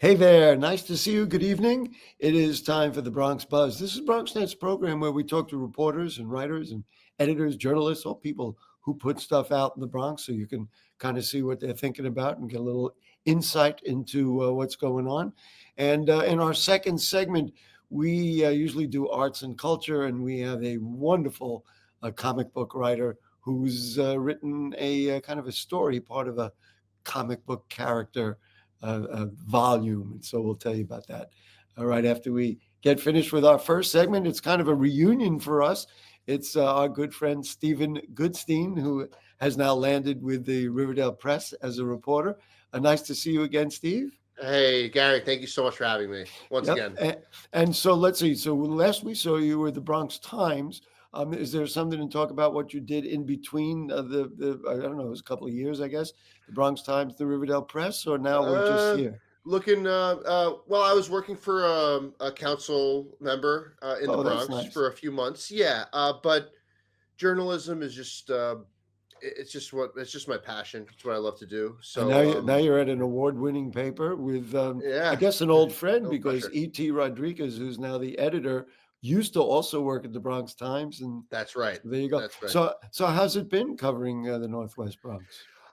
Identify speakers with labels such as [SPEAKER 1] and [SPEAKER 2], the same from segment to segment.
[SPEAKER 1] Hey there, nice to see you. Good evening. It is time for the Bronx Buzz. This is BronxNet's program where we talk to reporters and writers and editors, journalists, all people who put stuff out in the Bronx so you can kind of see what they're thinking about and get a little insight into what's going on. And in our second segment, we usually do arts and culture, and we have a wonderful comic book writer who's written a kind of a story, part of a comic book character volume. And so we'll tell you about that. All right, after we get finished with our first segment, it's kind of a reunion for us. It's our good friend Steven Goodstein, who has now landed with the Riverdale Press as a reporter. Nice to see you again, Steve.
[SPEAKER 2] Hey, Gary, thank you so much for having me once
[SPEAKER 1] Yep.
[SPEAKER 2] again.
[SPEAKER 1] And so let's see. So last we saw you were the Bronx Times. Is there something to talk about what you did in between the I don't know, it was a couple of years, I guess, the Bronx Times, the Riverdale Press, or now we're just
[SPEAKER 2] Uh,
[SPEAKER 1] here?
[SPEAKER 2] well, I was working for a council member in the
[SPEAKER 1] Oh, that's
[SPEAKER 2] Bronx
[SPEAKER 1] nice.
[SPEAKER 2] for a few months. Yeah, but journalism is just it's just my passion. It's what I love to do.
[SPEAKER 1] And
[SPEAKER 2] So
[SPEAKER 1] now you're at an award-winning paper with, I
[SPEAKER 2] yeah,
[SPEAKER 1] guess, an old friend
[SPEAKER 2] no
[SPEAKER 1] because
[SPEAKER 2] pressure.
[SPEAKER 1] E.T. Rodriguez, who's now the editor, used to also work at the Bronx Times, and
[SPEAKER 2] That's right.
[SPEAKER 1] there you go.
[SPEAKER 2] That's right.
[SPEAKER 1] So how's it been covering the Northwest Bronx?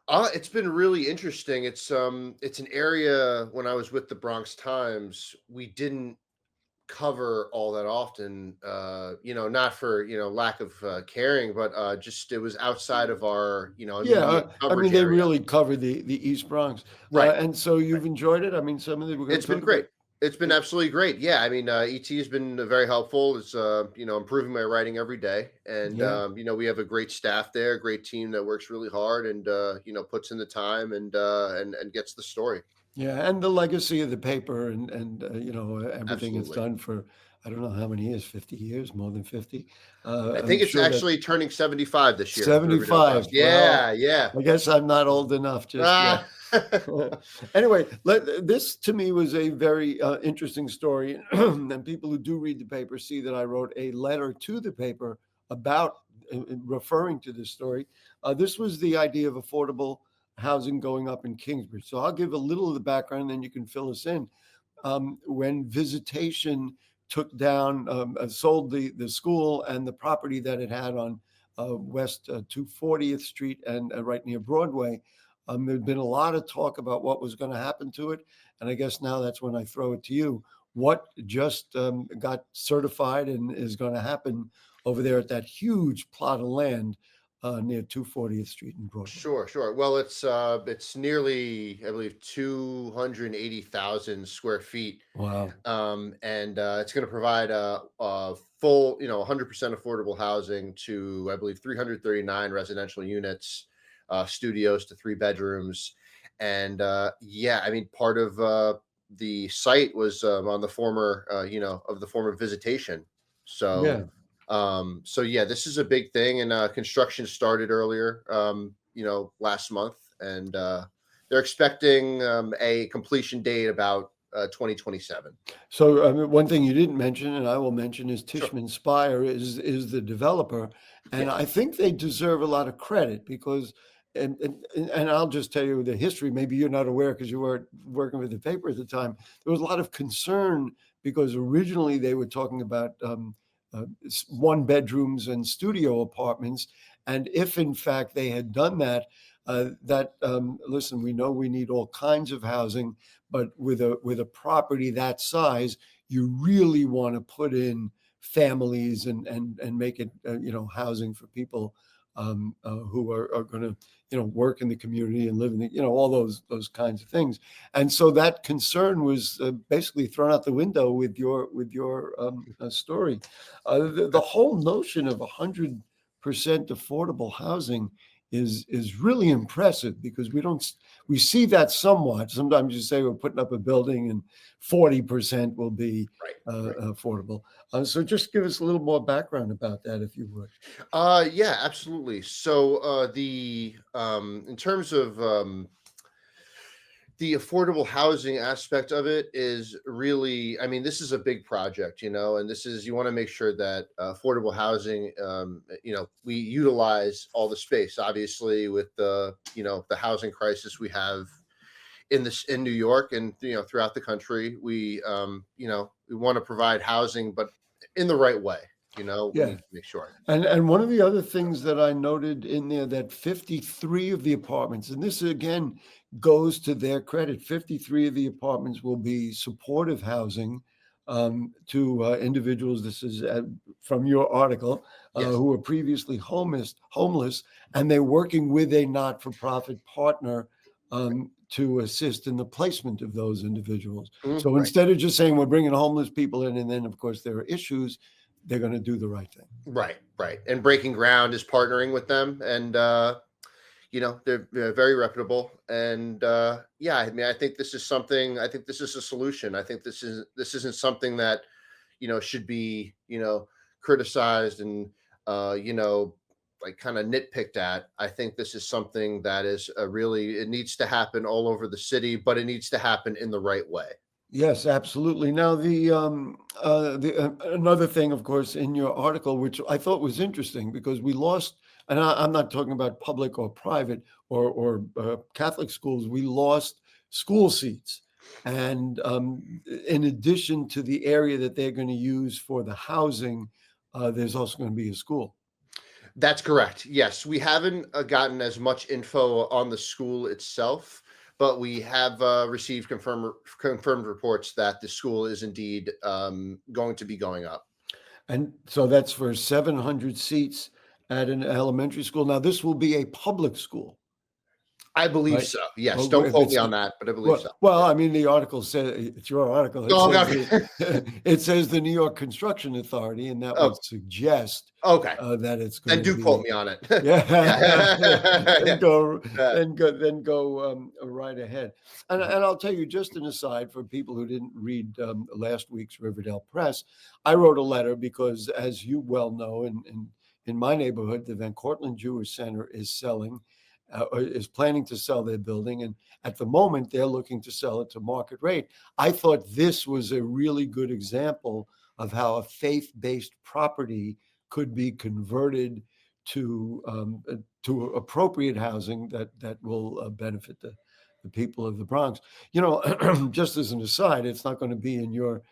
[SPEAKER 2] It's been really interesting. It's an area when I was with the Bronx Times, we didn't cover all that often, not for, lack of caring, but just it was outside of our,
[SPEAKER 1] Yeah,
[SPEAKER 2] immediate
[SPEAKER 1] I mean
[SPEAKER 2] coverage
[SPEAKER 1] they
[SPEAKER 2] area.
[SPEAKER 1] really cover the East Bronx,
[SPEAKER 2] Right.
[SPEAKER 1] and so
[SPEAKER 2] Right.
[SPEAKER 1] you've enjoyed it. I mean, something that we're going
[SPEAKER 2] It's
[SPEAKER 1] to
[SPEAKER 2] been
[SPEAKER 1] talk
[SPEAKER 2] great.
[SPEAKER 1] about.
[SPEAKER 2] It's been
[SPEAKER 1] It,
[SPEAKER 2] absolutely great. Yeah, I mean, ET has been very helpful. It's improving my writing every day, and
[SPEAKER 1] yeah,
[SPEAKER 2] we have a great staff there, a great team that works really hard and puts in the time and gets the story.
[SPEAKER 1] yeah, and the legacy of the paper and everything it's
[SPEAKER 2] Absolutely.
[SPEAKER 1] done for I don't know how many years, 50 years, more than 50.
[SPEAKER 2] I
[SPEAKER 1] I'm
[SPEAKER 2] think it's
[SPEAKER 1] sure that
[SPEAKER 2] actually turning 75 this year. The Riverdale Press.
[SPEAKER 1] 75.
[SPEAKER 2] Yeah,
[SPEAKER 1] Well,
[SPEAKER 2] yeah.
[SPEAKER 1] I guess I'm not old enough just yet.
[SPEAKER 2] Ah,
[SPEAKER 1] Anyway, this to me was a very interesting story. And people who do read the paper see that I wrote a letter to the paper about referring to this story. This was the idea of affordable housing going up in Kingsbridge. So I'll give a little of the background, then you can fill us in. When visitation took down, sold the school and the property that it had on West 240th Street and right near Broadway. There'd been a lot of talk about what was going to happen to it. And I guess now that's when I throw it to you. What just got certified and is going to happen over there at that huge plot of land near 240th Street and Broadway?
[SPEAKER 2] sure, sure. Well, it's nearly, I believe, 280,000 square feet,
[SPEAKER 1] Wow.
[SPEAKER 2] and it's going to provide a full, 100% affordable housing to, I believe, 339 residential units, studios to three bedrooms, and yeah, I mean, part of the site was on the former, of the former visitation. So,
[SPEAKER 1] Yeah.
[SPEAKER 2] so yeah, this is a big thing, and construction started earlier, last month, and they're expecting a completion date about 2027.
[SPEAKER 1] So, I mean, one thing you didn't mention, and I will mention, is
[SPEAKER 2] Sure.
[SPEAKER 1] Tishman Speyer is the developer, and
[SPEAKER 2] Yes.
[SPEAKER 1] I think they deserve a lot of credit because, and I'll just tell you the history. Maybe you're not aware because you weren't working with the paper at the time. There was a lot of concern because originally they were talking about one bedrooms and studio apartments, and if in fact they had done that, listen, we know we need all kinds of housing, but with a property that size, you really want to put in families and make it housing for people who are going to work in the community and live in the all those kinds of things. And so that concern was basically thrown out the window with your story. The whole notion of 100% affordable housing is really impressive because we see that somewhat. Sometimes you say we're putting up a building and 40% will be
[SPEAKER 2] Right. Right.
[SPEAKER 1] affordable. So just give us a little more background about that, if you would.
[SPEAKER 2] Yeah, absolutely. So the in terms of the affordable housing aspect of it is really, I mean, this is a big project, and this is, you want to make sure that affordable housing, we utilize all the space, obviously, with the housing crisis we have in New York and throughout the country. We want to provide housing, but in the right way. We
[SPEAKER 1] Yeah.
[SPEAKER 2] need to make sure.
[SPEAKER 1] And one of the other things that I noted in there, that 53 of the apartments, and this again goes to their credit, 53 of the apartments will be supportive housing to individuals. This is from your article,
[SPEAKER 2] Yes.
[SPEAKER 1] who were previously homeless, and they're working with a not-for-profit partner to assist in the placement of those individuals. So
[SPEAKER 2] Right.
[SPEAKER 1] instead of just saying we're bringing homeless people in, and then of course there are issues, they're going to do the right thing.
[SPEAKER 2] Right. And Breaking Ground is partnering with them, and they're very reputable. And yeah, I mean, I think this is something. I think this is a solution. I think this isn't something that should be criticized and like kind of nitpicked at. I think this is something that is it needs to happen all over the city, but it needs to happen in the right way.
[SPEAKER 1] Yes, absolutely. Now, another thing, of course, in your article, which I thought was interesting, because we lost, and I'm not talking about public or private or Catholic schools, we lost school seats, and in addition to the area that they're going to use for the housing, there's also going to be a school.
[SPEAKER 2] That's correct. Yes, we haven't gotten as much info on the school itself, but we have received confirmed reports that the school is indeed going to be going up.
[SPEAKER 1] And so that's for 700 seats at an elementary school. Now, this will be a public school.
[SPEAKER 2] I believe
[SPEAKER 1] Right.
[SPEAKER 2] so. Yes.
[SPEAKER 1] Well,
[SPEAKER 2] Don't
[SPEAKER 1] if
[SPEAKER 2] quote
[SPEAKER 1] it's
[SPEAKER 2] me on that, but I believe so.
[SPEAKER 1] well, I mean, the article said, it's your article. It
[SPEAKER 2] Oh,
[SPEAKER 1] says
[SPEAKER 2] okay.
[SPEAKER 1] it says the New York Construction Authority, and that
[SPEAKER 2] Oh,
[SPEAKER 1] would suggest
[SPEAKER 2] okay.
[SPEAKER 1] that it's
[SPEAKER 2] Then
[SPEAKER 1] going to
[SPEAKER 2] do quote
[SPEAKER 1] be.
[SPEAKER 2] me on it.
[SPEAKER 1] Yeah,
[SPEAKER 2] Yeah.
[SPEAKER 1] then go right ahead. And I'll tell you, just an aside for people who didn't read last week's Riverdale Press, I wrote a letter because, as you well know, in my neighborhood, the Van Cortlandt Jewish Center is planning to sell their building, and at the moment they're looking to sell it to market rate. I thought this was a really good example of how a faith-based property could be converted to appropriate housing that will benefit the people of the Bronx. Just as an aside, it's not going to be in your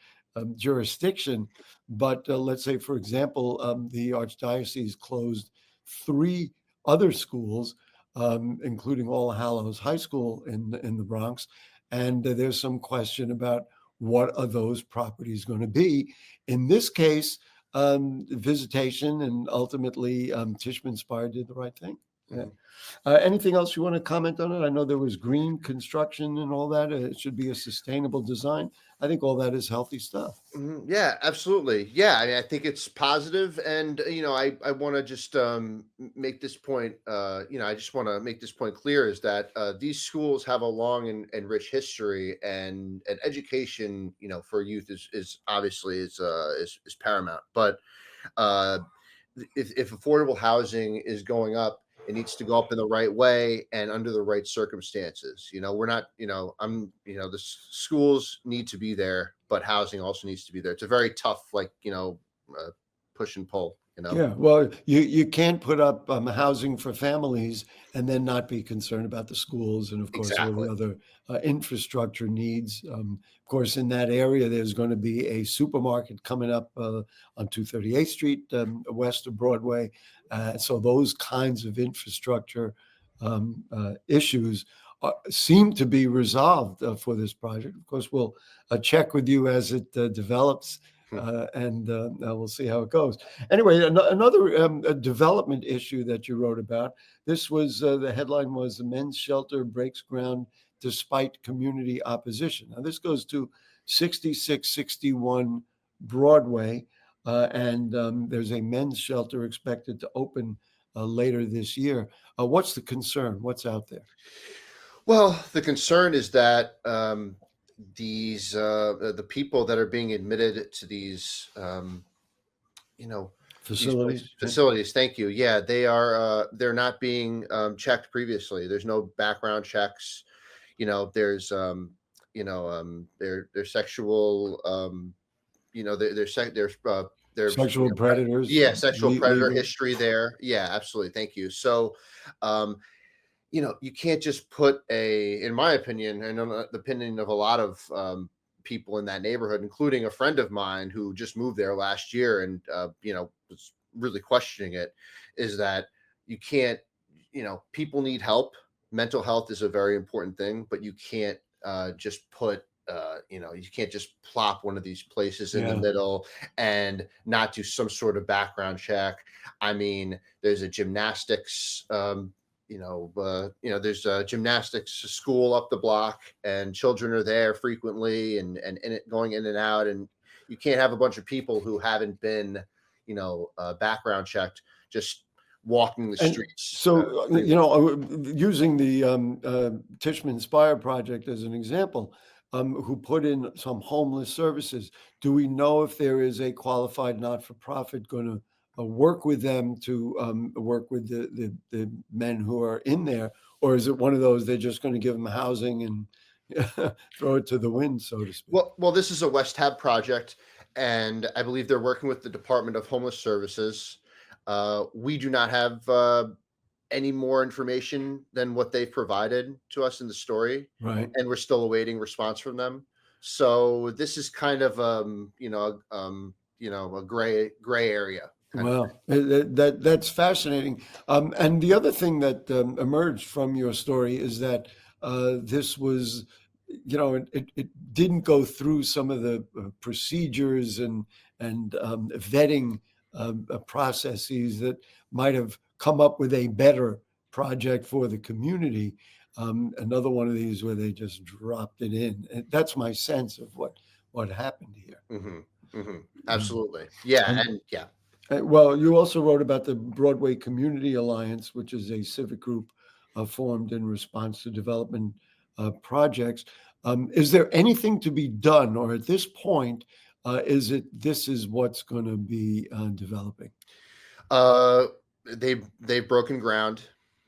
[SPEAKER 1] jurisdiction, but let's say, for example, the Archdiocese closed 3 other schools, including All Hallows High School in the Bronx, and there's some question about what are those properties going to be. In this case, visitation, and ultimately Tishman Speyer did the right thing. Yeah. Anything else you want to comment on it? I know there was green construction and all that. It should be a sustainable design. I think all that is healthy stuff.
[SPEAKER 2] Yeah, absolutely. Yeah, I mean, I think it's positive, and I want to just make this point. I just want to make this point clear, is that these schools have a long and rich history, and education, for youth is obviously is paramount. But if affordable housing is going up, it needs to go up in the right way and under the right circumstances. We're not, the schools need to be there, but housing also needs to be there. It's a very tough, push and pull.
[SPEAKER 1] Yeah, well, you can't put up housing for families and then not be concerned about the schools and, of course, all
[SPEAKER 2] Exactly.
[SPEAKER 1] the other infrastructure needs. Of course, in that area, there's going to be a supermarket coming up on 238th Street, west of Broadway. So those kinds of infrastructure issues seem to be resolved for this project. Of course, we'll check with you as it develops. And we'll see how it goes. Anyway, another development issue that you wrote about. This was the headline was "The Men's Shelter Breaks Ground Despite Community Opposition." Now, this goes to 6661 Broadway, and there's a men's shelter expected to open later this year. What's the concern? What's out there?
[SPEAKER 2] Well, the concern is that the people that are being admitted to these facilities, thank you, yeah, they're not being checked previously. There's no background checks. There's their sexual their
[SPEAKER 1] Sexual predators.
[SPEAKER 2] sexual predator
[SPEAKER 1] legal.
[SPEAKER 2] history there. Yeah, absolutely, thank you. So you can't just put in my opinion, and on the opinion of a lot of people in that neighborhood, including a friend of mine who just moved there last year and, was really questioning it, is that you can't, people need help. Mental health is a very important thing, but you can't just put, you can't just plop one of these places in the
[SPEAKER 1] Yeah.
[SPEAKER 2] middle and not do some sort of background check. I mean, there's a gymnastics there's a gymnastics school up the block, and children are there frequently, and in it going in and out, and you can't have a bunch of people who haven't been, background checked, just walking the
[SPEAKER 1] And
[SPEAKER 2] streets
[SPEAKER 1] so,
[SPEAKER 2] freely.
[SPEAKER 1] using the Tishman Spire project as an example, who put in some homeless services, do we know if there is a qualified not-for-profit going to work with them to work with the men who are in there? Or is it one of those they're just going to give them housing and throw it to the wind, so to speak?
[SPEAKER 2] Well, this is a West Tab project, and I believe they're working with the Department of Homeless Services. We do not have any more information than what they've provided to us in the story,
[SPEAKER 1] Right.
[SPEAKER 2] and we're still awaiting response from them. So this is kind of a gray area kind of thing.
[SPEAKER 1] Well, that's fascinating. And the other thing that emerged from your story is that this was, it didn't go through some of the procedures and vetting processes that might have come up with a better project for the community. Another one of these where they just dropped it in. And that's my sense of what happened here.
[SPEAKER 2] Hmm. Hmm.
[SPEAKER 1] Um,
[SPEAKER 2] Absolutely, yeah,
[SPEAKER 1] and
[SPEAKER 2] and yeah.
[SPEAKER 1] well, you also wrote about the Broadway Community Alliance, which is a civic group formed in response to development projects. Is there anything to be done, or at this point, this is what's going to be developing?
[SPEAKER 2] Uh, they've broken ground.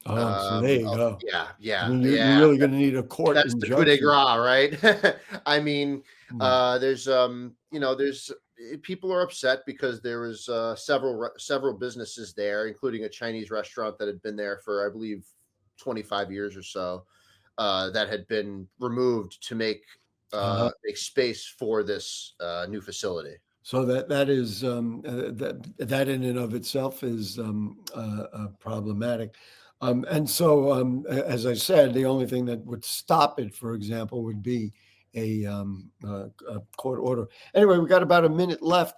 [SPEAKER 1] Oh, so there you
[SPEAKER 2] Oh,
[SPEAKER 1] go.
[SPEAKER 2] yeah,
[SPEAKER 1] I
[SPEAKER 2] yeah,
[SPEAKER 1] mean, you're
[SPEAKER 2] yeah.
[SPEAKER 1] really going to need a court
[SPEAKER 2] That's the coup de
[SPEAKER 1] injunction.
[SPEAKER 2] grace, right? I mean,
[SPEAKER 1] Mm.
[SPEAKER 2] people are upset because there was several businesses there, including a Chinese restaurant that had been there for, I believe, 25 years or so, that had been removed to
[SPEAKER 1] Uh-huh.
[SPEAKER 2] make space for this new facility.
[SPEAKER 1] So that is that in and of itself is problematic, and so as I said, the only thing that would stop it, for example, would be a court order. Anyway, we got about a minute left.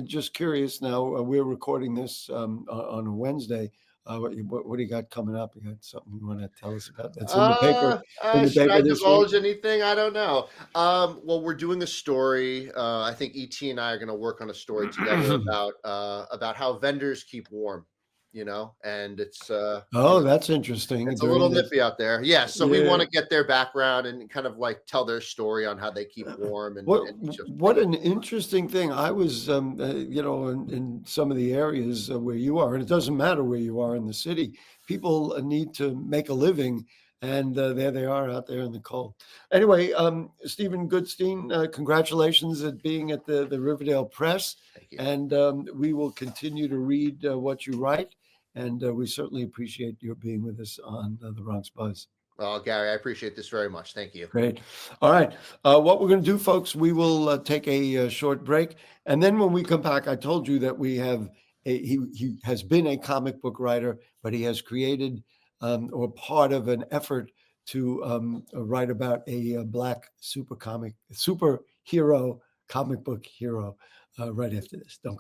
[SPEAKER 1] Just curious now. We're recording this on a Wednesday. What do you got coming up? You got something you want to tell us about? That's in the paper. In the
[SPEAKER 2] Should I
[SPEAKER 1] paper this week.
[SPEAKER 2] divulge anything? I don't know. Well, we're doing a story. I think ET and I are going to work on a story together about how vendors keep warm. And
[SPEAKER 1] Oh, that's interesting.
[SPEAKER 2] it's a little
[SPEAKER 1] During this,
[SPEAKER 2] nippy out there. Yeah, so we want
[SPEAKER 1] yeah.
[SPEAKER 2] to get their background and kind of like tell their story on how they keep warm
[SPEAKER 1] What
[SPEAKER 2] and just
[SPEAKER 1] what an interesting thing. I was, in some of the areas where you are, and it doesn't matter where you are in the city. People need to make a living, and there they are out there in the cold. Anyway, Steven Goodstein, congratulations at being at the Riverdale Press,
[SPEAKER 2] thank you.
[SPEAKER 1] and we will continue to read what you write, and we certainly appreciate your being with us on the Bronx Buzz.
[SPEAKER 2] Well, Gary, I appreciate this very much. Thank you.
[SPEAKER 1] Great. All right. What we're going to do, folks, we will take a short break. And then when we come back, I told you that we have he has been a comic book writer, but he has created or part of an effort to write about a black superhero comic book hero right after this. Don't